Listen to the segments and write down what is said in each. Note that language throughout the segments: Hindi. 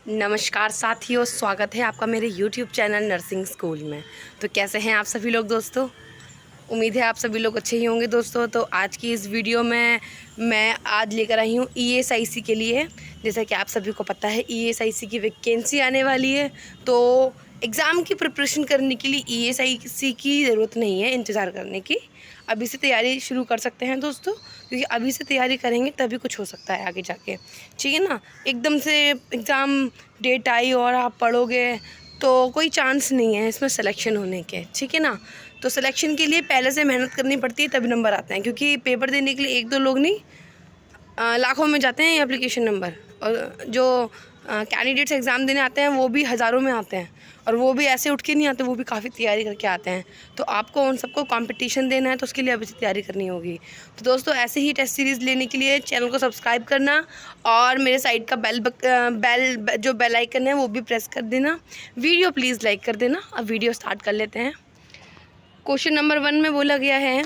नमस्कार साथियों, स्वागत है आपका मेरे YouTube चैनल नर्सिंग स्कूल में। तो कैसे हैं आप सभी लोग दोस्तों? उम्मीद है आप सभी लोग अच्छे ही होंगे दोस्तों। तो आज की इस वीडियो में मैं आज लेकर आई हूँ ESIC के लिए। जैसा कि आप सभी को पता है ESIC की वैकेंसी आने वाली है, तो एग्ज़ाम की प्रिपरेशन करने के लिए ESIC की ज़रूरत नहीं है इंतज़ार करने की। अभी से तैयारी शुरू कर सकते हैं दोस्तों, क्योंकि अभी से तैयारी करेंगे तभी कुछ हो सकता है आगे जाके, ठीक है ना। एकदम से एग्ज़ाम डेट आई और आप पढ़ोगे तो कोई चांस नहीं है इसमें सिलेक्शन होने के, ठीक है ना। तो सिलेक्शन के लिए पहले से मेहनत करनी पड़ती है तभी नंबर आते हैं, क्योंकि पेपर देने के लिए एक दो लोग नहीं, लाखों में जाते हैं एप्लीकेशन नंबर। और जो कैंडिडेट्स एग्ज़ाम देने आते हैं वो भी हज़ारों में आते हैं, और वो भी ऐसे उठ के नहीं आते, वो भी काफ़ी तैयारी करके आते हैं। तो आपको उन सबको कंपटीशन देना है, तो उसके लिए अभी से तैयारी करनी होगी। तो दोस्तों, ऐसे ही टेस्ट सीरीज़ लेने के लिए चैनल को सब्सक्राइब करना और मेरे साइड का बेल आइकन है वो भी प्रेस कर देना। वीडियो प्लीज़ लाइक कर देना। अब वीडियो स्टार्ट कर लेते हैं। क्वेश्चन नंबर 1 में बोला गया है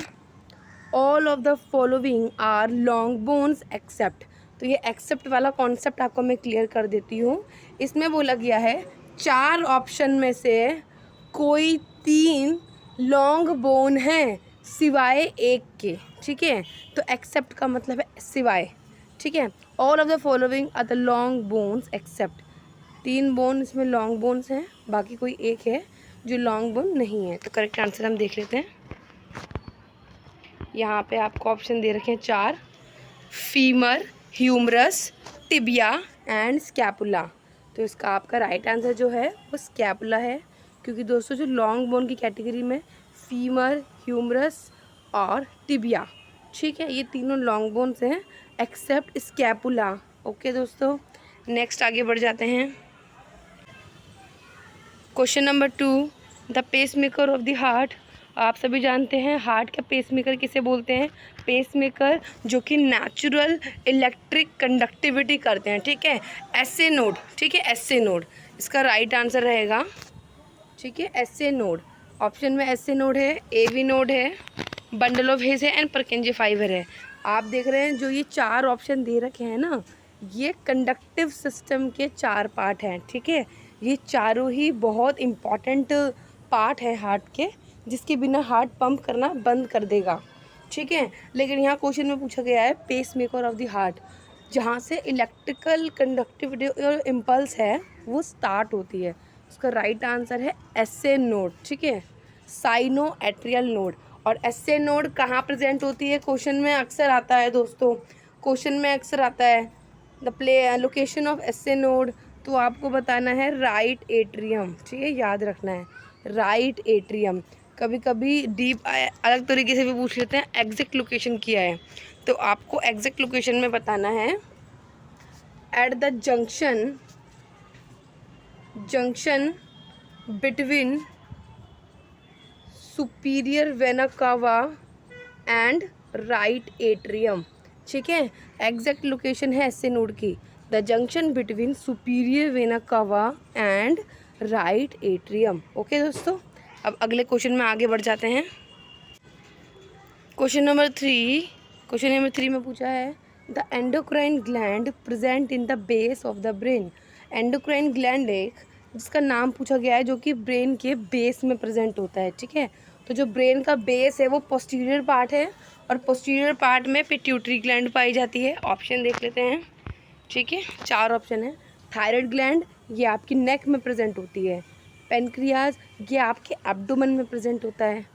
all of the following are long bones except. तो ये एक्सेप्ट वाला कॉन्सेप्ट आपको मैं क्लियर कर देती हूँ। इसमें बोला गया है 4 ऑप्शन में से कोई 3 लॉन्ग बोन हैं सिवाय एक के, ठीक है। तो एक्सेप्ट का मतलब है सिवाय, ठीक है। All of the following are the long bones except, 3 bone इसमें लॉन्ग बोन्स हैं, बाकी कोई एक है जो लॉन्ग बोन नहीं है। तो करेक्ट आंसर हम देख लेते हैं। यहाँ पे आपको ऑप्शन दे रखे हैं 4, femur, humerus, tibia and scapula. तो इसका आपका राइट आंसर जो है वो स्कैपुला है, क्योंकि दोस्तों जो लॉन्ग बोन की कैटेगरी में फीमर, ह्यूमरस और टिबिया, ठीक है, ये तीनों लॉन्ग बोन्स हैं एक्सेप्ट स्कैपुला। ओके दोस्तों, नेक्स्ट आगे बढ़ जाते हैं। Question number 2, the pacemaker of the heart. आप सभी जानते हैं हार्ट का पेसमेकर किसे बोलते हैं। पेसमेकर जो कि नेचुरल इलेक्ट्रिक कंडक्टिविटी करते हैं, ठीक है। एसए नोड, ठीक है, एसए नोड इसका राइट आंसर रहेगा, ठीक है। एसए नोड, ऑप्शन में एसए नोड है, एवी नोड है, बंडल ऑफ हेज है एंड परकेंजी फाइबर है। आप देख रहे हैं जो ये 4 ऑप्शन दे रखे हैं ना, ये कंडक्टिव सिस्टम के 4 पार्ट हैं, ठीक है। ये चारों ही बहुत इम्पॉर्टेंट पार्ट है हार्ट के, जिसके बिना हार्ट पंप करना बंद कर देगा, ठीक है। लेकिन यहाँ क्वेश्चन में पूछा गया है pacemaker of the heart, जहाँ से इलेक्ट्रिकल कंडक्टिविटी और इम्पल्स है वो स्टार्ट होती है। उसका राइट आंसर है एसए नोड, ठीक है, साइनो एट्रियल नोड। और एसए नोड कहाँ प्रेजेंट होती है, क्वेश्चन में अक्सर आता है दोस्तों, क्वेश्चन में अक्सर आता है the location of SA node. तो आपको बताना है राइट एट्रियम, ठीक है, याद रखना है राइट एट्रियम। कभी कभी डीप अलग तरीके से भी पूछ लेते हैं एग्जैक्ट लोकेशन किया है, तो आपको एग्जैक्ट लोकेशन में बताना है at the junction between superior vena cava and right atrium, ठीक है। एग्जैक्ट लोकेशन है एसए नोड की the junction between superior vena cava and right atrium. Okay दोस्तों, अब अगले क्वेश्चन में आगे बढ़ जाते हैं। क्वेश्चन नंबर 3 में पूछा है the endocrine gland present in the base of the brain. Endocrine gland एक जिसका नाम पूछा गया है जो कि ब्रेन के बेस में प्रेजेंट होता है, ठीक है। तो जो ब्रेन का बेस है वो पोस्टीरियर पार्ट है, और पोस्टीरियर पार्ट में पिट्यूटरी ग्लैंड पाई जाती है। ऑप्शन देख लेते हैं, ठीक है, 4 ऑप्शन है। थायराइड ग्लैंड ये आपकी नेक में प्रेजेंट होती है, पेनक्रियाज ये आपके एब्डोमेन में प्रेजेंट होता है,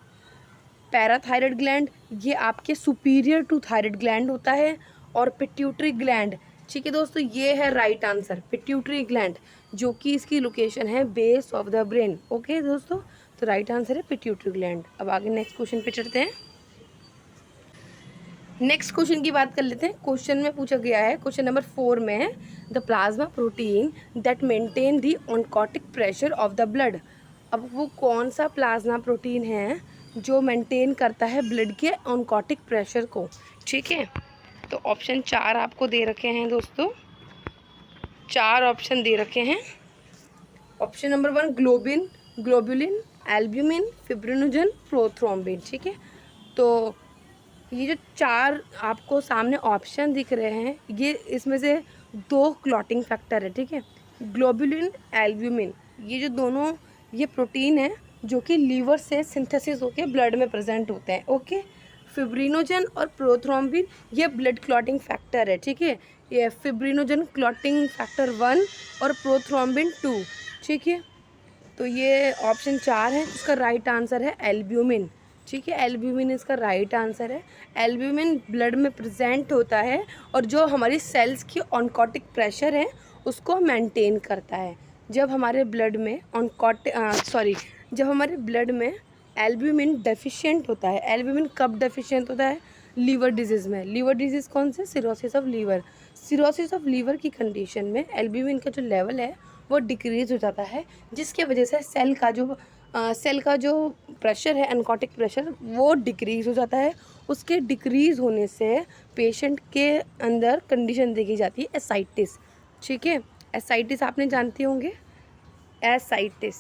पैराथायराइड ग्लैंड ये आपके सुपीरियर टू थायराइड ग्लैंड होता है, और पिट्यूटरी ग्लैंड, ठीक है दोस्तों, ये है राइट आंसर पिट्यूटरी ग्लैंड, जो कि इसकी लोकेशन है base of the brain. Okay दोस्तों, तो राइट आंसर है पिट्यूटरी ग्लैंड। अब आगे नेक्स्ट क्वेश्चन पे चढ़ते हैं। नेक्स्ट क्वेश्चन की बात कर लेते हैं। क्वेश्चन में पूछा गया है, क्वेश्चन नंबर 4 में है the plasma protein that maintain the oncotic pressure of the blood. अब वो कौन सा प्लाज्मा प्रोटीन है जो मेंटेन करता है ब्लड के ऑनकोटिक प्रेशर को, ठीक है। तो ऑप्शन 4 आपको दे रखे हैं दोस्तों, 4 ऑप्शन दे रखे हैं। Option number 1 globulin, albumin, fibrinogen, prothrombin, ठीक है। तो ये जो 4 आपको सामने ऑप्शन दिख रहे हैं, ये इसमें से 2 क्लॉटिंग फैक्टर है, ठीक है। ग्लोबुलिन, एल्ब्यूमिन, ये जो दोनों ये प्रोटीन है जो कि लीवर से सिंथेसिस होकर ब्लड में प्रेजेंट होते हैं। ओके, फिब्रिनोजन और प्रोथ्रोम्बिन ये ब्लड क्लॉटिंग फैक्टर है। ठीक है, ये फिब्रिनोजन क्लॉटिंग फैक्टर 1 और प्रोथ्रोम्बिन 2। ठीक है, तो ये ऑप्शन 4 है, इसका राइट आंसर है एल्ब्यूमिन। ठीक है, एल्ब्यूमिन इसका राइट आंसर है। एल्ब्यूमिन ब्लड में प्रेजेंट होता है और जो हमारी सेल्स की ऑनकोटिक प्रेशर है उसको मेंटेन करता है। जब हमारे ब्लड में जब हमारे ब्लड में एल्ब्यूमिन डेफिशिएंट होता है, एल्ब्यूमिन कब डेफिशिएंट होता है? लीवर डिजीज़ में। लीवर डिजीज़ कौन से? Cirrhosis of liver. Cirrhosis of liver की कंडीशन में एल्ब्यूमिन का जो लेवल है वो डिक्रीज़ हो जाता है, जिसके वजह से सेल का जो प्रेशर है, एनकोटिक प्रेशर, वो डिक्रीज़ हो जाता है। उसके डिक्रीज़ होने से पेशेंट के अंदर कंडीशन देखी जाती है एसाइटिस। ठीक है, एसाइटिस आपने जानते होंगे, एसाइटिस।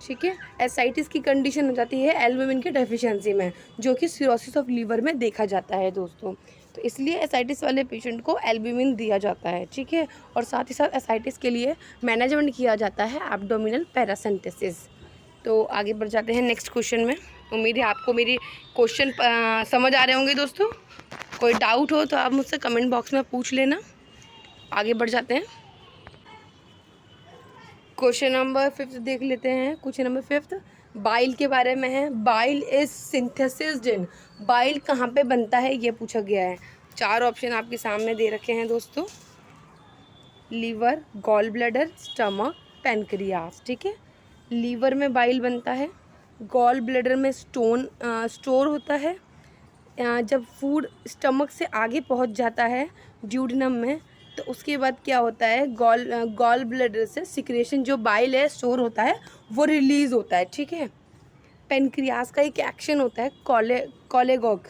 ठीक है, एसाइटिस की कंडीशन हो जाती है एल्ब्यूमिन की डेफिशिएंसी में, जो कि सिरोसिस ऑफ लीवर में देखा जाता है दोस्तों। तो इसलिए एसाइटिस वाले पेशेंट को एल्ब्यूमिन दिया जाता है। ठीक है, और साथ ही साथ एसाइटिस के लिए मैनेजमेंट किया जाता है एब्डोमिनल पैरासिंथेसिस। तो आगे बढ़ जाते हैं नेक्स्ट क्वेश्चन में। उम्मीद है आपको मेरी क्वेश्चन समझ आ रहे होंगे दोस्तों। कोई डाउट हो तो आप मुझसे कमेंट बॉक्स में पूछ लेना। आगे बढ़ जाते हैं, क्वेश्चन नंबर 5 देख लेते हैं। क्वेश्चन नंबर 5 बाइल के बारे में है। बाइल इज सिंथेसिस्ड इन, बाइल कहाँ पे बनता है ये पूछा गया है। 4 ऑप्शन आपके सामने दे रखे हैं दोस्तों, liver, gall bladder, stomach, pancreas. ठीक है, लीवर में बाइल बनता है, गॉल ब्लैडर में स्टोर होता है। जब फूड स्टमक से आगे पहुंच जाता है ड्यूडेनम में, तो उसके बाद क्या होता है, गॉल ब्लैडर से सिक्रेशन, जो बाइल है स्टोर होता है, वो रिलीज़ होता है। ठीक है, पेनक्रियास का एक एक्शन होता है कॉलेगॉग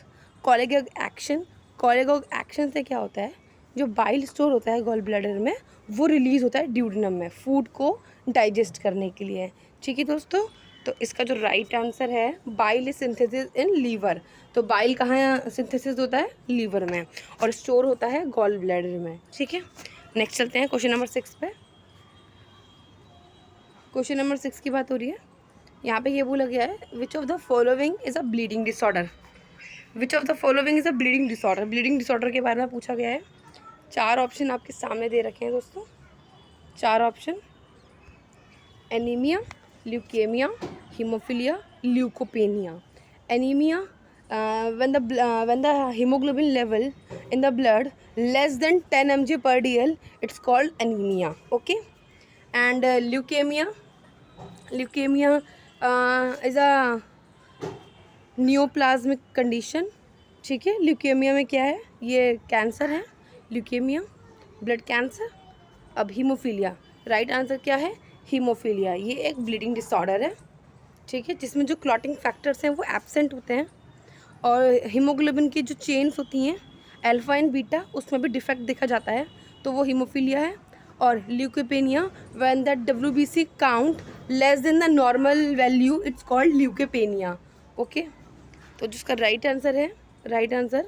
एक्शन। कॉलेगॉग एक्शन से क्या होता है, जो बाइल स्टोर होता है गॉल ब्लैडर में, वो रिलीज़ होता है ड्यूडेनम में फूड को डाइजेस्ट करने के लिए। ठीक है दोस्तों, तो इसका जो राइट आंसर है, bile is synthesis in liver. तो बाइल कहाँ सिंथेसिस होता है? लीवर में, और स्टोर होता है गॉल ब्लैडर में। ठीक है, नेक्स्ट चलते हैं क्वेश्चन नंबर 6 पे। क्वेश्चन नंबर 6 की बात हो रही है। यहाँ पे ये बोला गया है, which of the following is a bleeding disorder. Which of the following is a bleeding disorder. Bleeding disorder के बारे में पूछा गया है। 4 ऑप्शन आपके सामने दे रखे हैं दोस्तों, 4 option, anaemia, leukaemia, haemophilia, leukopenia. Anaemia, when the hemoglobin level in the blood less than 10 mg per dl, it's called anemia. Okay, and leukemia is a neoplastic condition. ठीक है, ल्यूकेमिया में क्या है, ये कैंसर है, ल्यूकेमिया ब्लड कैंसर। अब हीमोफीलिया, राइट आंसर क्या है, हीमोफीलिया, ये एक ब्लीडिंग डिसऑर्डर है। ठीक है, जिसमें जो क्लॉटिंग फैक्टर्स हैं वो एब्सेंट होते हैं, और हीमोग्लोबिन की जो चेन्स होती हैं अल्फा एंड बीटा, उसमें भी डिफेक्ट देखा जाता है, तो वो हीमोफीलिया है। और leukopenia, when the WBC count less than the normal value, it's called leukopenia. Okay, तो जिसका राइट आंसर है, राइट आंसर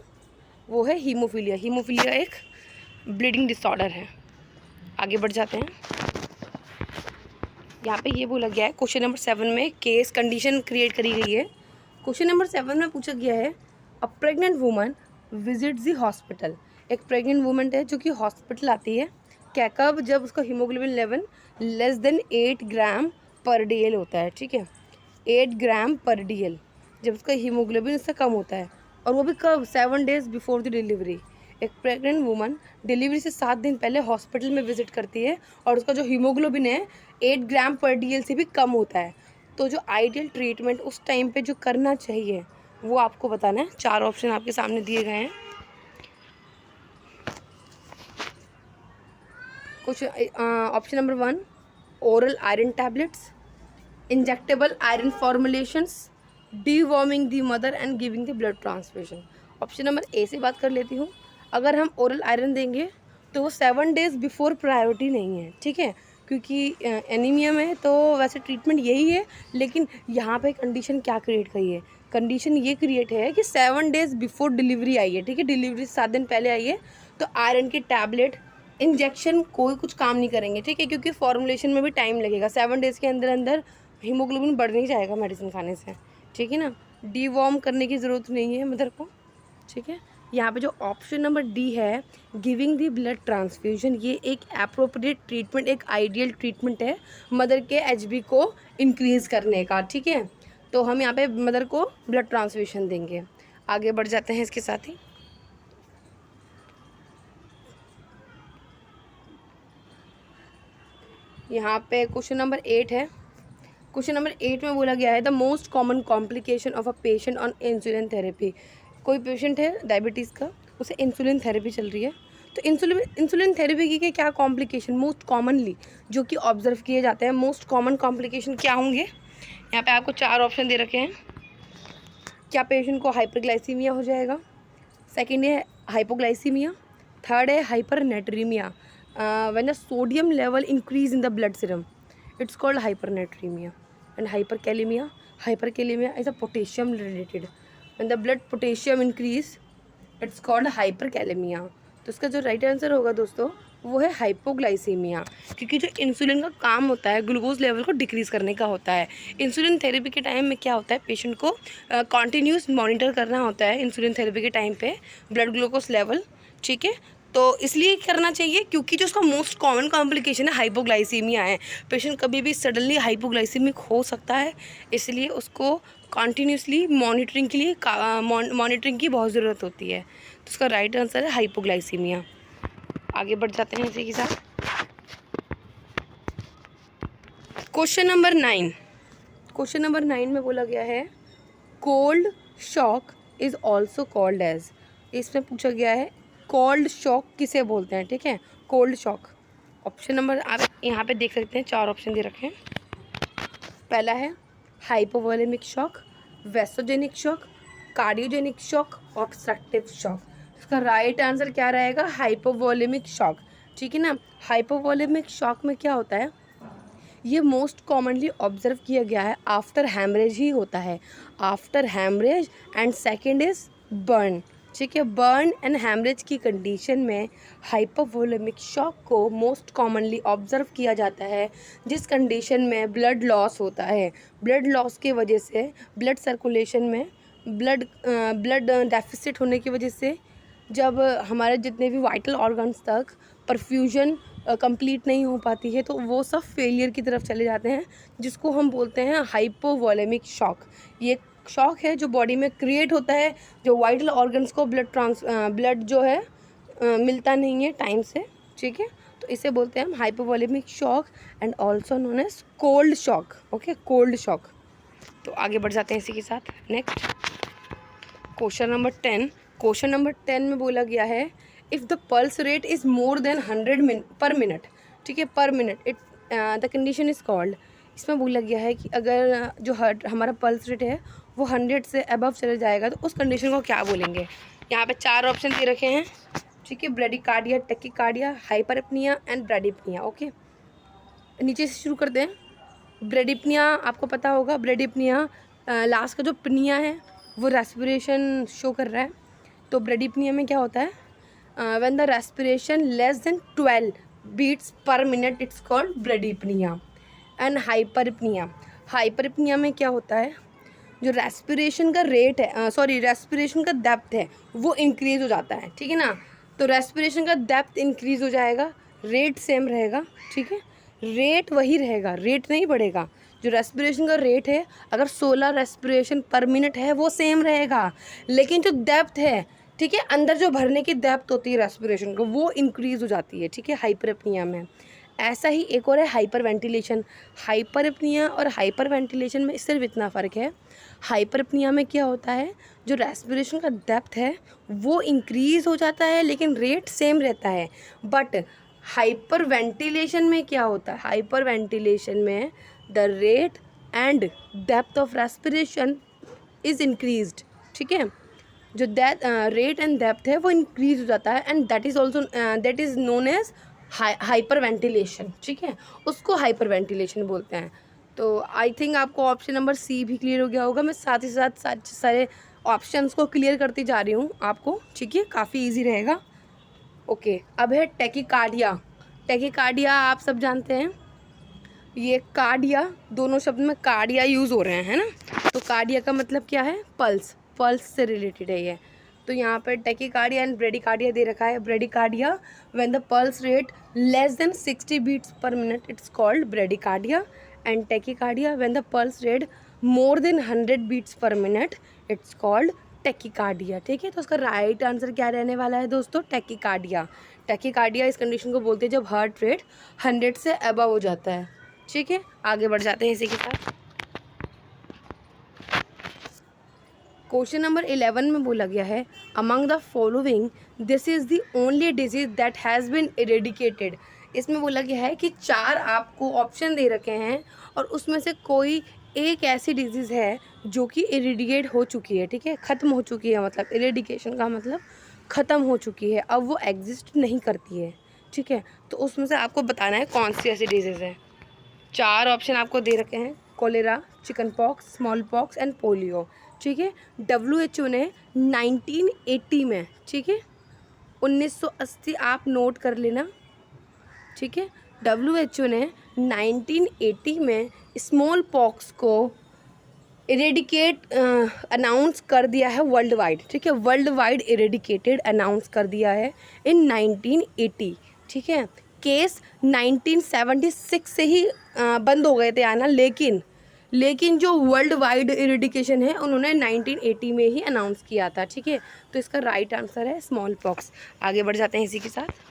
वो है हीमोफीलिया। हीमोफीलिया एक ब्लीडिंग डिसऑर्डर है। आगे बढ़ जाते हैं, यहाँ पे ये बोला गया है क्वेश्चन नंबर 7 में, केस कंडीशन क्रिएट करी गई है। क्वेश्चन नंबर 7 में पूछा गया है, अ pregnant woman visit the hospital. एक प्रेग्नेंट वुमन है जो कि हॉस्पिटल आती है, क्या कब, जब उसका हीमोग्लोबिन लेवल लेस देन 8 ग्राम पर DL होता है। ठीक है, 8 ग्राम पर DL, जब उसका हीमोग्लोबिन इससे कम होता है, और वो भी कब, 7 डेज़ बिफोर द डिलीवरी। एक प्रेग्नेंट वुमन डिलीवरी से 7 दिन पहले हॉस्पिटल में विजिट करती है, और उसका जो हीमोग्लोबिन है 8 ग्राम पर DL से भी कम होता है। तो जो आइडियल ट्रीटमेंट उस टाइम पे जो करना चाहिए वो आपको बताना है। 4 ऑप्शन आपके सामने दिए गए हैं। कुछ option number 1, oral iron tablets, injectable iron formulations, deworming the mother and giving the blood transfusion. Option number ए से बात कर लेती हूँ। अगर हम ओरल आयरन देंगे तो वो 7 डेज़ बिफोर प्रायोरिटी नहीं है। ठीक है, क्योंकि एनीमिया में तो वैसे ट्रीटमेंट यही है, लेकिन यहाँ पे कंडीशन क्या क्रिएट करी है, कंडीशन ये क्रिएट है कि 7 डेज़ बिफोर डिलीवरी आई है। ठीक है, डिलीवरी से 7 दिन पहले आई है, तो आयरन की टैबलेट इंजेक्शन कोई कुछ काम नहीं करेंगे, ठीक है, क्योंकि फॉर्मुलेशन में भी टाइम लगेगा। 7 डेज़ के अंदर अंदर हीमोग्लोबिन बढ़ नहीं जाएगा मेडिसिन खाने से, ठीक है ना। डीवॉर्म करने की ज़रूरत नहीं है मदर को, ठीक है। यहाँ पे जो ऑप्शन नंबर डी है, गिविंग दी ब्लड ट्रांसफ्यूजन, ये एक अप्रोप्रिएट ट्रीटमेंट, एक आइडियल ट्रीटमेंट है मदर के एचबी को इंक्रीज़ करने का, ठीक है। तो हम यहाँ पे मदर को ब्लड ट्रांसफ्यूजन देंगे। आगे बढ़ जाते हैं इसके साथ ही। यहाँ पे क्वेश्चन नंबर 8 है। क्वेश्चन नंबर 8 में बोला गया है the most common complication of a patient on insulin therapy. कोई पेशेंट है डायबिटीज़ का, उसे इंसुलिन थेरेपी चल रही है, तो इंसुलिन थेरेपी के क्या कॉम्प्लिकेशन मोस्ट कॉमनली जो कि ऑब्जर्व किए जाते हैं, मोस्ट कॉमन कॉम्प्लिकेशन क्या होंगे। यहाँ पे आपको 4 ऑप्शन दे रखे हैं। क्या पेशेंट को हाइपरग्लाइसीमिया हो जाएगा, सेकेंड है हाइपोग्लाइसीमिया, थर्ड है हाइपरनेट्रीमिया, when the sodium level increase in the blood serum it's called hypernatremia, and hyperkalemia is a potassium related, when the blood potassium increase it's called hyperkalemia। तो इसका जो राइट आंसर होगा दोस्तों वो है हाइपोग्लाइसीमिया, क्योंकि जो इंसुलिन का काम होता है ग्लूकोज लेवल को डिक्रीज़ करने का होता है। इंसुलिन थेरेपी के टाइम में क्या होता है, पेशेंट को कॉन्टीन्यूस मॉनिटर करना होता है इंसुलिन थेरेपी के टाइम पे ब्लड ग्लूकोज लेवल, ठीक है। तो इसलिए करना चाहिए क्योंकि जो उसका मोस्ट कॉमन कॉम्प्लिकेशन है हाइपोग्लाइसीमिया है। पेशेंट कभी भी सडनली हाइपोग्लाइसीमिक हो सकता है, इसलिए उसको कॉन्टीन्यूसली मॉनिटरिंग के लिए मॉनिटरिंग की बहुत ज़रूरत होती है। तो उसका राइट आंसर है हाइपोग्लाइसीमिया। आगे बढ़ जाते हैं इसी के साथ। क्वेश्चन नंबर 9, क्वेश्चन नंबर 9 में बोला गया है cold shock is also called as. इसमें पूछा गया है कोल्ड शॉक किसे बोलते हैं, ठीक है, कोल्ड शॉक। ऑप्शन नंबर आप यहाँ पे देख सकते हैं, 4 ऑप्शन दे रखे हैं। पहला है hypovolaemic shock, vasogenic shock, cardiogenic shock, obstructive shock. इसका राइट आंसर क्या रहेगा, हाइपोवोलेमिक शॉक, ठीक है ना। हाइपोवोलेमिक शॉक में क्या होता है, ये मोस्ट कॉमनली ऑब्जर्व किया गया है आफ्टर हैमरेज ही होता है, after haemorrhage, and second is burn, ठीक है। बर्न एंड हैमरेज की कंडीशन में हाइपोवोलेमिक शॉक को मोस्ट कॉमनली ऑब्जर्व किया जाता है, जिस कंडीशन में ब्लड लॉस होता है। ब्लड लॉस की वजह से ब्लड सर्कुलेशन में ब्लड डेफिसिट होने की वजह से जब हमारे जितने भी वाइटल ऑर्गन्स तक परफ्यूजन कंप्लीट नहीं हो पाती है, तो वो सब फेलियर की तरफ चले जाते हैं, जिसको हम बोलते हैं हाइपोवोलेमिक शॉक। ये शॉक है जो बॉडी में क्रिएट होता है, जो वाइटल ऑर्गन्स को ब्लड जो है मिलता नहीं है टाइम से, ठीक है। तो इसे बोलते हैं हम hypovolaemic shock and also known as cold shock, okay, cold shock. तो आगे बढ़ जाते हैं इसी के साथ। Next question number 10, question number 10 में बोला गया है if the pulse rate is more than 100 per minute, ठीक है, per minute, it the condition is called. इसमें बोला गया है कि अगर जो हमारा पल्स रेट है वो 100 से अबव चले जाएगा तो उस कंडीशन को क्या बोलेंगे। यहाँ पे 4 ऑप्शन दे रखे हैं, ठीक है, ब्रेडिकार्डिया, टैकीकार्डिया, हाइपरएपनिया एंड ब्रेडिपनिया, ओके। नीचे से शुरू करते हैं। ब्रेडिपनिया आपको पता होगा, ब्रेडिपनिया लास्ट का जो पनिया है वो रेस्पिरेशन शो कर रहा है। तो ब्रेडिपनिया में क्या होता है, when the respiration less than 12 beats per minute it's called bradypnoea. And hyperpnoea, hyperpnoea में क्या होता है, जो रेस्पिरेशन का रेट है, रेस्पिरेशन का डेप्थ है वो इंक्रीज़ हो जाता है, ठीक है ना। तो रेस्पिरेशन का डेप्थ इंक्रीज़ हो जाएगा, रेट सेम रहेगा, ठीक है, रेट वही रहेगा, रेट नहीं बढ़ेगा। जो रेस्पिरेशन का रेट है अगर 16 रेस्पिरेशन पर मिनट है वो सेम रहेगा, लेकिन जो डेप्थ है, ठीक है, अंदर जो भरने की डेप्थ होती है रेस्पिरेशन को वो इंक्रीज़ हो जाती है, ठीक है, हाइपरएपनिया में। ऐसा ही एक और है हाइपर वेंटिलेशन। हाइपरएपनिया और हाइपर वेंटिलेशन में सिर्फ इतना फ़र्क है, हाइपरएपनिया में क्या होता है, जो रेस्पिरेशन का डेप्थ है वो इंक्रीज़ हो जाता है लेकिन रेट सेम रहता है। बट हाइपर वेंटिलेशन में क्या होता है, हाइपर वेंटिलेशन में the rate and depth of respiration is increased, ठीक है, जो रेट एंड डेप्थ है वो इंक्रीज हो जाता है, and that is known as hyperventilation, ठीक है, उसको हाइपर वेंटिलेशन बोलते हैं। तो आई थिंक आपको ऑप्शन नंबर सी भी क्लियर हो गया होगा। मैं साथ ही साथ सारे ऑप्शंस को क्लियर करती जा रही हूँ आपको, ठीक है, काफ़ी इजी रहेगा। ओके, अब है टैकीकार्डिया। टैकीकार्डिया आप सब जानते हैं, ये कार्डिया, दोनों शब्द में कार्डिया यूज़ हो रहे हैं, है ना। तो कार्डिया का मतलब क्या है, पल्स, पल्स से रिलेटेड है ये। तो यहाँ पर टैकीकार्डिया एंड ब्रेडिकार्डिया दे रखा है। Bradycardia when the pulse rate less than 60 beats per minute it's called bradycardia, and tachycardia when the pulse rate more than 100 beats per minute it's called tachycardia. ठीक है, तो उसका राइट आंसर क्या रहने वाला है दोस्तों, टैकीकार्डिया। टैकीकार्डिया इस कंडीशन को बोलते हैं जब हार्ट रेट 100 से अबव हो जाता है। ठीक है, आगे बढ़ जाते हैं इसी के साथ। क्वेश्चन नंबर 11 में बोला गया है, among the following this is the only disease that has been eradicated. इसमें बोला गया है कि 4 आपको ऑप्शन दे रखे हैं और उसमें से कोई एक ऐसी डिजीज़ है जो कि इरेडिकेट हो चुकी है। ठीक है, ख़त्म हो चुकी है, मतलब इरेडिकेशन का मतलब ख़त्म हो चुकी है, अब वो एग्जिस्ट नहीं करती है। ठीक है, तो उसमें से आपको बताना है कौन सी ऐसी डिजीज़ है। 4 ऑप्शन आपको दे रखे हैं, cholera, chickenpox, smallpox and polio. ठीक है, WHO ने 1980 में, ठीक है 1980 आप नोट कर लेना। ठीक है, WHO ने 1980 में स्मॉल पॉक्स को इरेडिकेट अनाउंस कर दिया है वर्ल्ड वाइड। ठीक है, वर्ल्ड वाइड इरेडिकेटेड अनाउंस कर दिया है इन 1980। ठीक है, केस 1976 से ही बंद हो गए थे आना, लेकिन जो वर्ल्ड वाइड इरेडिकेशन है उन्होंने 1980 में ही अनाउंस किया था। ठीक है, तो इसका राइट आंसर है स्मॉल पॉक्स। आगे बढ़ जाते हैं इसी के साथ।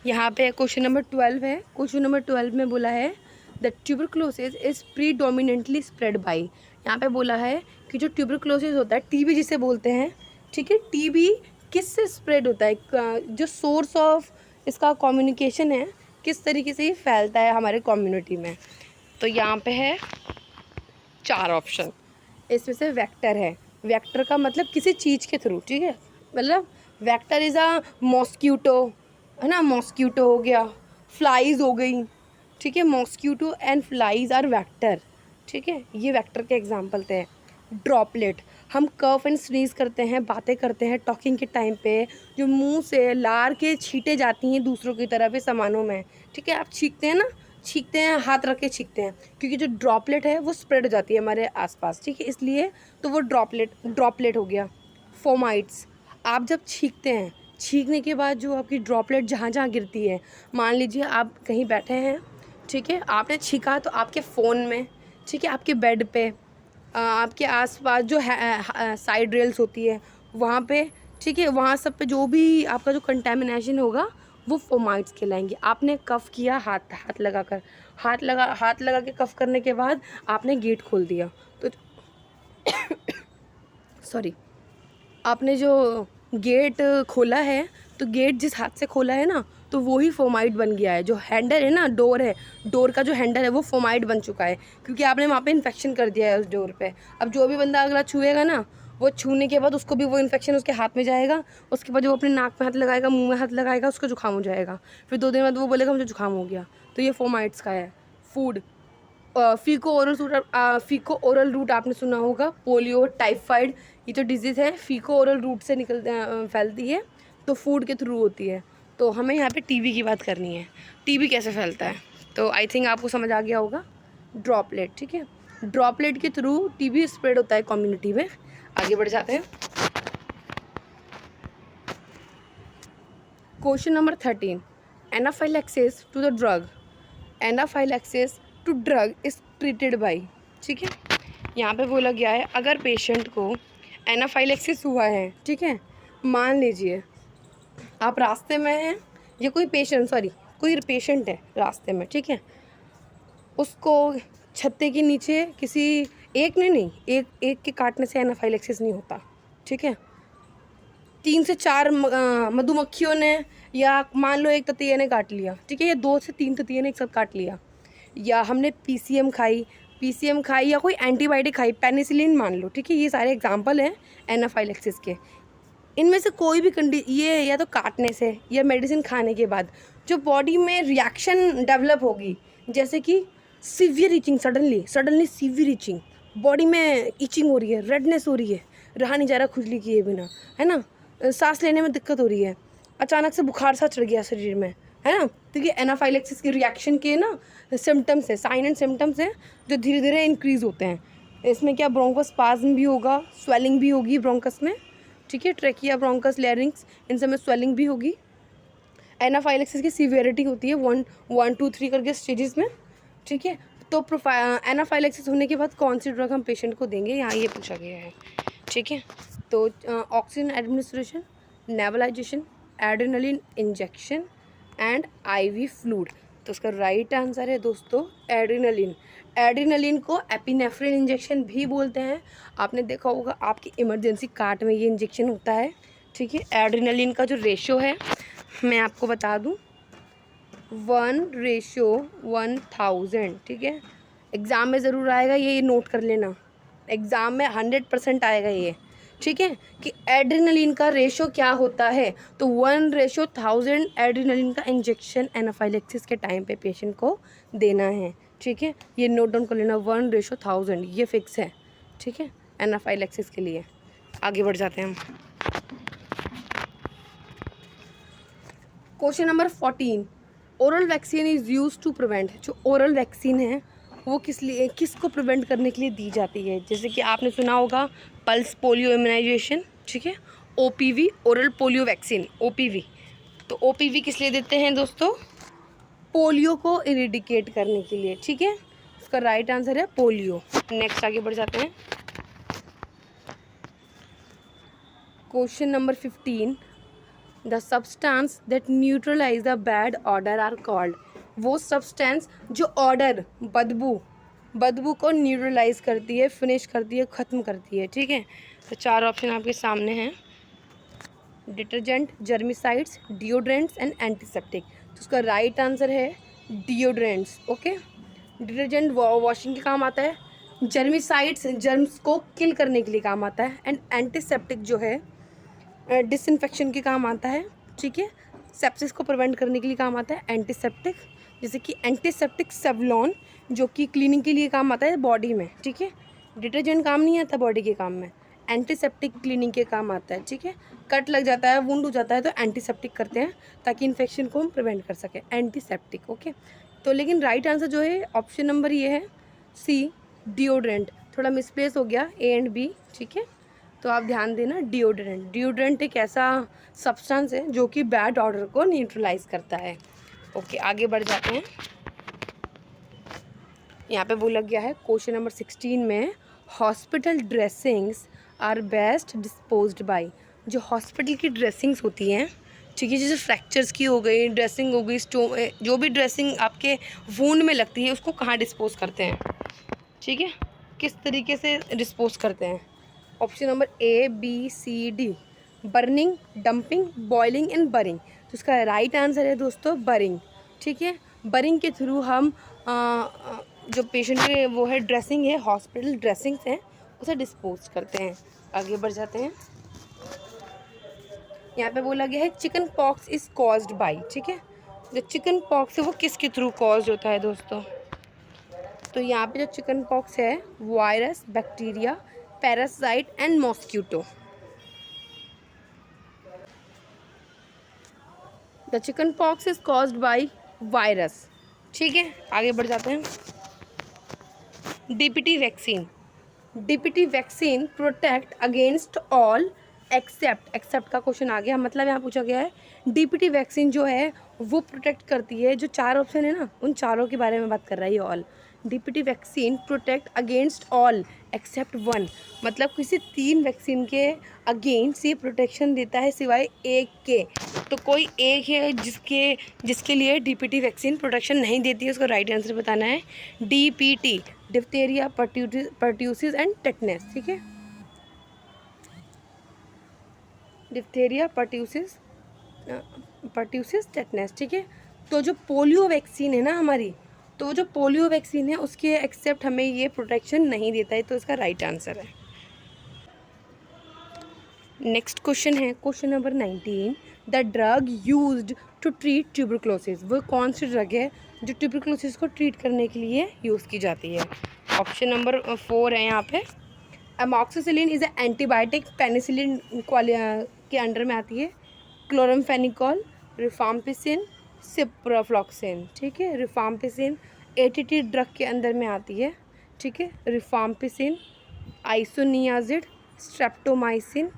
यहाँ पे क्वेश्चन नंबर 12 है। क्वेश्चन नंबर 12 में बोला है the tuberculosis is predominantly spread by. यहाँ पे बोला है कि जो ट्यूबरक्लोसिस होता है, टीबी जिसे बोलते हैं, ठीक है, टीबी किससे स्प्रेड होता है, जो सोर्स ऑफ इसका कम्युनिकेशन है, किस तरीके से ये फैलता है हमारे कम्युनिटी में। तो यहाँ पे है 4 ऑप्शन, इसमें से वेक्टर है। वेक्टर का मतलब किसी चीज़ के थ्रू। ठीक है, मतलब वेक्टर इज़ अ मॉस्क्यूटो, है ना, मॉस्क्यूटो हो गया, फ्लाइज हो गई। ठीक है, mosquito and flies are vector. ठीक है, ये वेक्टर के एग्जांपल थे। ड्रॉपलेट, हम कफ एंड स्नीज करते हैं, बातें करते हैं टॉकिंग के टाइम पे, जो मुंह से लार के छींटे जाती हैं दूसरों की तरफ सामानों में। ठीक है, आप छींकते हैं ना, छींकते हैं, हाथ रख के छींकते हैं, क्योंकि जो ड्रॉपलेट है वो स्प्रेड हो जाती है हमारे आसपास। ठीक है, इसलिए तो वो ड्रॉपलेट हो गया। फोमाइट्स, आप जब छींकते हैं, छींकने के बाद जो आपकी ड्रॉपलेट जहाँ जहाँ गिरती है, मान लीजिए आप कहीं बैठे हैं, ठीक है, आपने छींका तो आपके फ़ोन में, ठीक है, आपके बेड पे, आपके आसपास जो है साइड रेल्स होती है वहाँ पे, ठीक है, वहाँ सब पे जो भी आपका जो कंटेमिनेशन होगा वो फोमाइट्स कहलाएंगे। आपने कफ़ किया, हाथ लगा के कफ़ करने के बाद आपने गेट खोल दिया, तो सॉरी, आपने जो गेट खोला है, तो गेट जिस हाथ से खोला है ना, तो वो ही फोमाइट बन गया है। जो हैंडल है ना, डोर है, डोर का जो हैंडल है वो फोमाइट बन चुका है, क्योंकि आपने वहाँ पे इन्फेक्शन कर दिया है उस डोर पे। अब जो भी बंदा अगला छुएगा ना, वो छूने के बाद उसको भी वो इन्फेक्शन उसके हाथ में जाएगा, उसके बाद जो अपने नाक में हाथ लगाएगा, मुँह में हाथ लगाएगा, उसको जुकाम हो जाएगा, फिर 2 दिन बाद वो बोलेगा मुझे जुकाम हो गया। तो ये फोमाइट्स का है। फूड, फीको ओरल रूट आपने सुना होगा, पोलियो, टाइफाइड, ये जो डिजीज़ है फीको ओरल रूट से फैलती है, तो फूड के थ्रू होती है। तो हमें यहाँ पे टीबी की बात करनी है, टीबी कैसे फैलता है, तो आई थिंक आपको समझ आ गया होगा, ड्रॉपलेट। ठीक है, ड्रॉपलेट के थ्रू टीबी स्प्रेड होता है कम्युनिटी में। आगे बढ़ जाते हैं। Question number 13, anaphylaxis to the drug, anaphylaxis to drug is treated by. ठीक है, यहाँ पे बोला गया है अगर पेशेंट को एनाफाइलैक्सिस हुआ है, ठीक है, मान लीजिए आप रास्ते में हैं, या कोई पेशेंट है रास्ते में, ठीक है, उसको छत्ते के नीचे किसी एक के काटने से एनाफाइलैक्सिस नहीं होता। ठीक है, 3 से 4 मधुमक्खियों ने, या मान लो एक ततैया ने काट लिया, ठीक है, या 2 से 3 ततैया ने एक साथ काट लिया, या हमने पीसीएम खाई या कोई एंटीबायोटिक खाई, पेनिसिलिन मान लो, ठीक है, ये सारे एग्जांपल हैं एनाफाइलैक्सिस के। इनमें से कोई भी ये या तो काटने से या मेडिसिन खाने के बाद जो बॉडी में रिएक्शन डेवलप होगी, जैसे कि severe reaching, suddenly severe reaching, body में इचिंग हो रही है, रेडनेस हो रही है, रहा नहीं जा रहा खुजली किए बिना, है ना, सांस लेने में दिक्कत हो रही है, अचानक से बुखार सा चढ़ गया शरीर में, है ना, तो ये एनाफाइलेक्सिस की रिएक्शन के ना सिम्टम्स है, साइन एंड सिम्टम्स हैं जो धीरे धीरे इंक्रीज़ होते हैं। इसमें क्या ब्रोंकोस्पाज्म भी होगा, स्वेलिंग भी होगी ब्रोंकस में, ठीक है, ट्रेकिया, ब्रोंकस, लैरिंक्स, इन सब में स्वेलिंग भी होगी। एनाफाइलेक्सिस की सीवियरिटी होती है 1, 2, 3 करके स्टेजेस में, ठीक है। तो एनाफाइलेक्सिस होने के बाद कौन सी ड्रग हम पेशेंट को देंगे, यहाँ ये पूछा गया है, ठीक है। तो oxygen administration, nebulisation, adrenaline injection and IV fluid. तो उसका राइट आंसर है दोस्तों एड्रेनलिन। एड्रेनलिन को एपिनेफ्रिन इंजेक्शन भी बोलते हैं। आपने देखा होगा आपकी इमरजेंसी कार्ड में ये इंजेक्शन होता है, ठीक है। एड्रेनलिन का जो रेशो है मैं आपको बता दूं, 1:1000, ठीक है। एग्ज़ाम में ज़रूर आएगा ये नोट कर लेना, एग्ज़ाम में 100% आएगा ये, ठीक है, कि एड्रेनलिन का रेशो क्या होता है। तो 1:1000 एड्रेनलिन का इंजेक्शन एनाफाइलेक्सिस के टाइम पे पेशेंट को देना है, ठीक है। ये नोट डाउन कर लेना, 1:1000 ये फिक्स है, ठीक है, एनाफाइलेक्सिस के लिए। आगे बढ़ जाते हैं हम। Question number 14, oral vaccine is use to prevent. जो ओरल वैक्सीन है वो किसको प्रिवेंट करने के लिए दी जाती है। जैसे कि आपने सुना होगा पल्स पोलियो इम्यूनाइजेशन, ठीक है, OPV, oral polio vaccine, OPV. तो ओपीवी किस लिए देते हैं दोस्तों, पोलियो को इरेडिकेट करने के लिए, ठीक है। इसका राइट आंसर है पोलियो। नेक्स्ट आगे बढ़ जाते हैं। Question number 15, the substance that neutralise the bad odour are called. वो सब्सटेंस जो ऑर्डर, बदबू को न्यूट्रलाइज करती है, फिनिश करती है, ख़त्म करती है, ठीक है। तो 4 ऑप्शन आपके सामने हैं, detergent, germicides, deodorants and antiseptic. तो उसका राइट आंसर है डिओड्रेंट्स, ओके। डिटर्जेंट वॉशिंग के काम आता है, जर्मिसाइड्स जर्म्स को किल करने के लिए काम आता है, एंड एंटीसेप्टिक जो है डिसइंफेक्शन के काम आता है, ठीक है। सेप्सिस को प्रिवेंट करने के लिए काम आता है एंटीसेप्टिक, जैसे कि एंटीसेप्टिक सेवलॉन जो कि क्लीनिंग के लिए काम आता है बॉडी में, ठीक है। डिटर्जेंट काम नहीं आता बॉडी के काम में, एंटीसेप्टिक क्लीनिंग के काम आता है, ठीक है। कट लग जाता है, वुंड हो जाता है तो एंटीसेप्टिक करते हैं ताकि इन्फेक्शन को हम प्रिवेंट कर सकें, एंटीसेप्टिक, ओके। तो लेकिन राइट आंसर जो है ऑप्शन नंबर ये है सी, डिओड्रेंट। थोड़ा मिसप्लेस हो गया ए एंड बी, ठीक है। तो आप ध्यान देना, डिओड्रेंट एक ऐसा सब्सटेंस है जो कि बैड ऑर्डर को न्यूट्रलाइज करता है, ओके। आगे बढ़ जाते हैं। यहाँ पे बोला गया है क्वेश्चन नंबर 16 में, hospital dressings are best disposed by. जो हॉस्पिटल की ड्रेसिंग्स होती हैं, ठीक है, जैसे फ्रैक्चर्स की हो गई ड्रेसिंग हो गई, जो भी ड्रेसिंग आपके वूंड में लगती है उसको कहाँ डिस्पोज करते हैं, ठीक है, किस तरीके से डिस्पोज करते हैं। Option number A, B, C, D, burning, dumping, boiling and burying. तो इसका राइट आंसर है दोस्तों बरिंग, ठीक है। बरिंग के थ्रू हम जो पेशेंट के वो है ड्रेसिंग है, हॉस्पिटल ड्रेसिंग्स हैं, उसे डिस्पोज करते हैं। आगे बढ़ जाते हैं। यहाँ पे बोला गया है chicken pox is caused by, ठीक है। जो चिकन पॉक्स है वो किसके थ्रू कॉज्ड होता है दोस्तों। तो यहाँ पे जो चिकन पॉक्स है virus, bacteria, parasite and mosquito. The chicken pox is caused by virus, ठीक है। आगे बढ़ जाते हैं। DPT vaccine protect against all except का क्वेश्चन आ गया, मतलब यहाँ पूछा गया है डीपीटी वैक्सीन जो है वो प्रोटेक्ट करती है, जो 4 ऑप्शन है ना उन चारों के बारे में बात कर रहा है ये all. DPT vaccine protect against all except 1, मतलब किसी 3 वैक्सीन के अगेंस्ट ये प्रोटेक्शन देता है सिवाय एक के। तो कोई एक है जिसके लिए डीपीटी वैक्सीन प्रोटेक्शन नहीं देती है, उसको राइट आंसर बताना है DPT, diphtheria, pertussis and tetanus, ठीक है। डिप्थीरिया, पर्ट्यूसिस, टेटनस, ठीक है। तो जो पोलियो वैक्सीन है ना हमारी, तो जो पोलियो वैक्सीन है उसके एक्सेप्ट हमें ये प्रोटेक्शन नहीं देता है, तो इसका राइट आंसर है। नेक्स्ट क्वेश्चन है question number 19, the drug used to treat tuberculosis. वो कौन सी ड्रग है जो ट्यूबरक्लोसिस को ट्रीट करने के लिए यूज़ की जाती है। ऑप्शन नंबर 4 है यहाँ पे। Amoxicillin is a antibiotic, penicillin के अंडर में आती है। क्लोरमफेनिकॉल, रिफाम्पिसिन, सिप्रोफ्लॉक्सिन, ठीक है। रिफाम्पिसिन एटीटी ड्रग के अंदर में आती है, ठीक है। रिफाम्पिसिन, आइसोनियाजिड, स्ट्रेप्टोमाइसिन,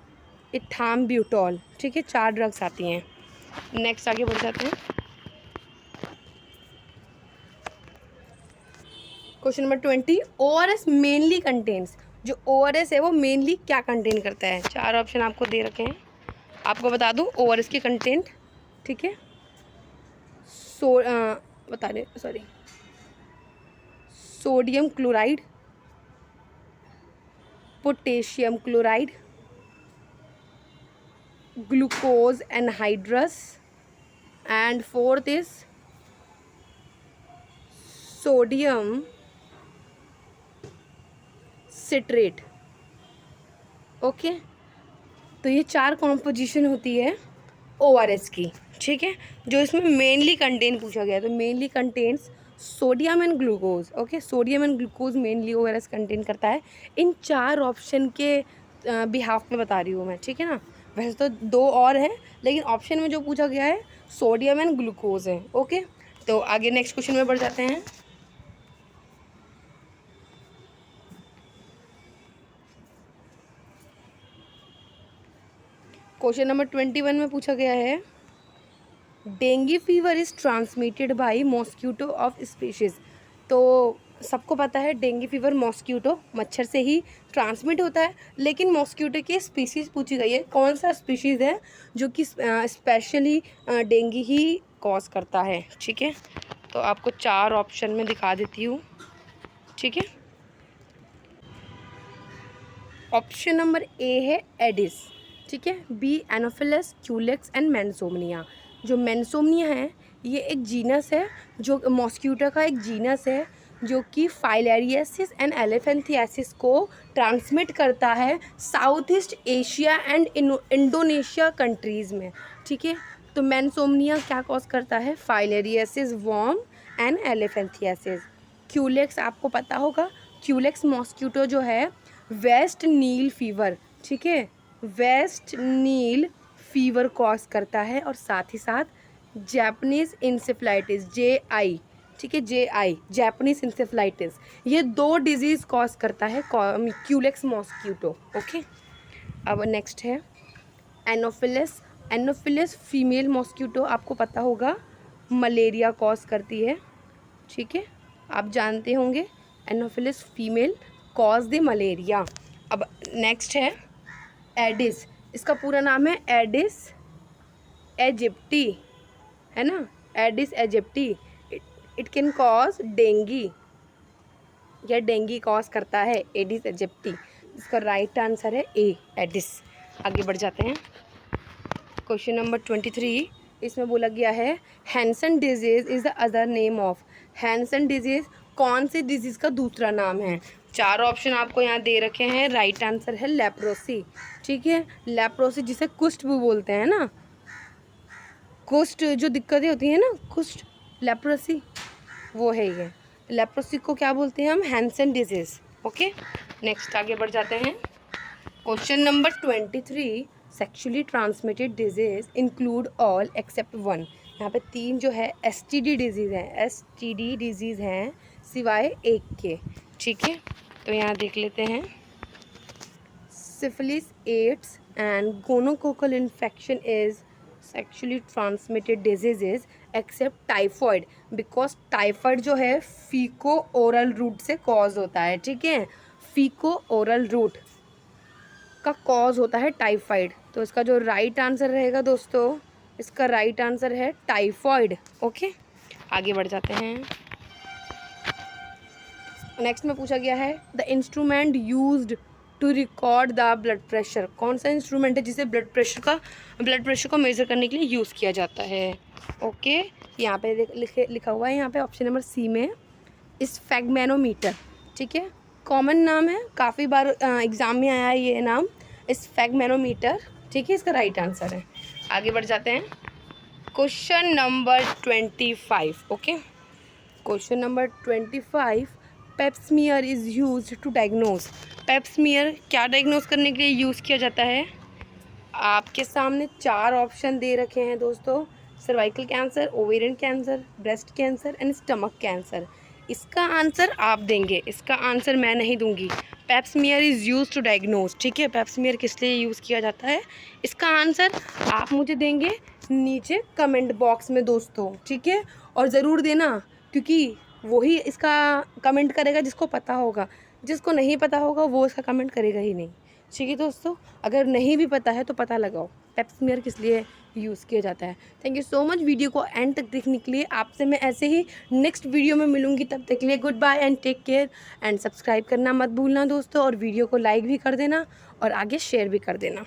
इथाम्ब्यूटॉल, ठीक है। 4 ड्रग्स आती हैं। नेक्स्ट आगे बढ़ जाते हैं। Question number 20, ORS mainly contains, जो ORS है वो मेनली क्या कंटेन करता है? 4 ऑप्शन आपको दे रखे हैं, आपको बता दूं ORS की कंटेंट, ठीक है। बता दें, sorry, sodium chloride, potassium chloride, glucose anhydrous, and fourth is sodium citrate. Okay, तो ये 4 कॉम्पोजिशन होती है ORS की, ठीक है। जो इसमें मेनली कंटेन पूछा गया है, तो mainly contains sodium and glucose. Okay, sodium and glucose mainly ORS contain करता है। इन 4 ऑप्शन के बिहाफ में बता रही हूँ मैं, ठीक है ना। वैसे तो 2 और हैं, लेकिन ऑप्शन में जो पूछा गया है सोडियम एंड ग्लूकोज है। ओके, तो आगे नेक्स्ट क्वेश्चन में बढ़ जाते हैं। क्वेश्चन नंबर 21 में पूछा गया है, dengue fever is transmitted by mosquito of species. तो सबको पता है डेंगू फीवर मॉस्क्यूटो, मच्छर से ही ट्रांसमिट होता है, लेकिन मॉस्क्यूटो की स्पीशीज़ पूछी गई है। कौन सा स्पीशीज़ है जो कि स्पेशली डेंगू ही कॉज करता है, ठीक है। तो आपको 4 ऑप्शन में दिखा देती हूँ, ठीक है। ऑप्शन नंबर ए है एडिस, ठीक है। B Anopheles, Culex and Mansonia. जो मेंसोमनिया है ये एक जीनस है, जो मॉस्क्यूटो का एक जीनस है, जो कि फाइलेरियसिस एंड एलिफेंथियासिस को ट्रांसमिट करता है South East Asia and Indonesia countries में, ठीक है। तो मेंसोमनिया क्या कॉज करता है? Filariasis worm and elephantiasis. Culex आपको पता होगा, क्यूलेक्स मॉस्क्यूटो जो है वेस्ट नील फीवर, ठीक है, वेस्ट नील फीवर कॉज करता है, और साथ ही साथ जैपनीज़ इंसेफ्लाइटिस, JI, ठीक है, JI जैपनीज इंसेफ्लाइटिस, ये 2 डिजीज़ कॉज करता है क्यूलेक्स मॉस्क्यूटो। ओके, अब नेक्स्ट है एनोफिलिस। एनोफिलिस फीमेल मॉस्क्यूटो, आपको पता होगा मलेरिया कॉज करती है, ठीक है, आप जानते होंगे Anopheles female cause the malaria. अब नेक्स्ट है एडिस, इसका पूरा नाम है एडिस एजिप्टी, है ना, Aedes aegypti. It can cause dinghy, यह डेंगी कॉज करता है एडिस एजिप्टी। इसका राइट आंसर है ए, एडिस। आगे बढ़ जाते हैं। क्वेश्चन नंबर 23, इसमें बोला गया है Hansen disease is the other name of. Hansen disease कौन सी डिजीज़ का दूसरा नाम है? 4 ऑप्शन आपको यहाँ दे रखे हैं। राइट आंसर है लेप्रोसी, ठीक है। लेप्रोसी जिसे कुष्ठ भी बोलते हैं ना, कुष्ठ जो दिक्कतें होती हैं ना, कुष्ठ, लेप्रोसी वो है ये। लेप्रोसी को क्या बोलते हैं हम? Hansen disease. ओके, नेक्स्ट आगे बढ़ जाते हैं। Question number 23, sexually transmitted disease include all except 1। यहाँ पे 3 जो है STD डिजीज़ हैं, STD डिजीज़ हैं सिवाय एक के, ठीक है। तो यहाँ देख लेते हैं, syphilis, AIDS and gonococcal infection is sexually transmitted disease except typhoid, because typhoid जो है फीको ओरल रूट से कॉज होता है, ठीक है। फीको ओरल रूट का कॉज होता है टाइफाइड। तो इसका जो राइट आंसर रहेगा दोस्तों, इसका राइट आंसर है टाइफॉइड। ओके, आगे बढ़ जाते हैं। नेक्स्ट में पूछा गया है the instrument used to record the blood pressure. कौन सा इंस्ट्रूमेंट है जिसे ब्लड प्रेशर को मेज़र करने के लिए यूज़ किया जाता है? ओके, यहाँ पे लिखा हुआ है, यहाँ पे ऑप्शन नंबर सी में स्फेगमेनोमीटर, ठीक है। कॉमन नाम है, काफ़ी बार एग्ज़ाम में आया है ये नाम, स्फेगमेनोमीटर, ठीक है। इसका राइट आंसर है। आगे बढ़ जाते हैं। Question number 25। Okay, question number 25, pap smear is used to diagnose. Pap smear क्या डायग्नोज करने के लिए यूज़ किया जाता है? आपके सामने 4 ऑप्शन दे रखे हैं दोस्तों, cervical cancer, ovarian cancer, breast cancer and stomach cancer. इसका आंसर आप देंगे, इसका आंसर मैं नहीं दूंगी। Pap smear is use to diagnose, ठीक है। पेप स्मीयर किस लिए यूज़ किया जाता है, इसका आंसर आप मुझे देंगे नीचे कमेंट बॉक्स में दोस्तों, ठीक है। और ज़रूर देना, क्योंकि वही इसका कमेंट करेगा जिसको पता होगा, जिसको नहीं पता होगा वो इसका कमेंट करेगा ही नहीं, ठीक है दोस्तों। अगर नहीं भी पता है तो पता लगाओ पेप स्मीयर किस लिए यूज़ किया जाता है। Thank you so much video को एंड तक देखने के लिए। आपसे मैं ऐसे ही नेक्स्ट वीडियो में मिलूंगी, तब तक के लिए goodbye and take care and subscribe करना मत भूलना दोस्तों, और वीडियो को लाइक भी कर देना और आगे शेयर भी कर देना।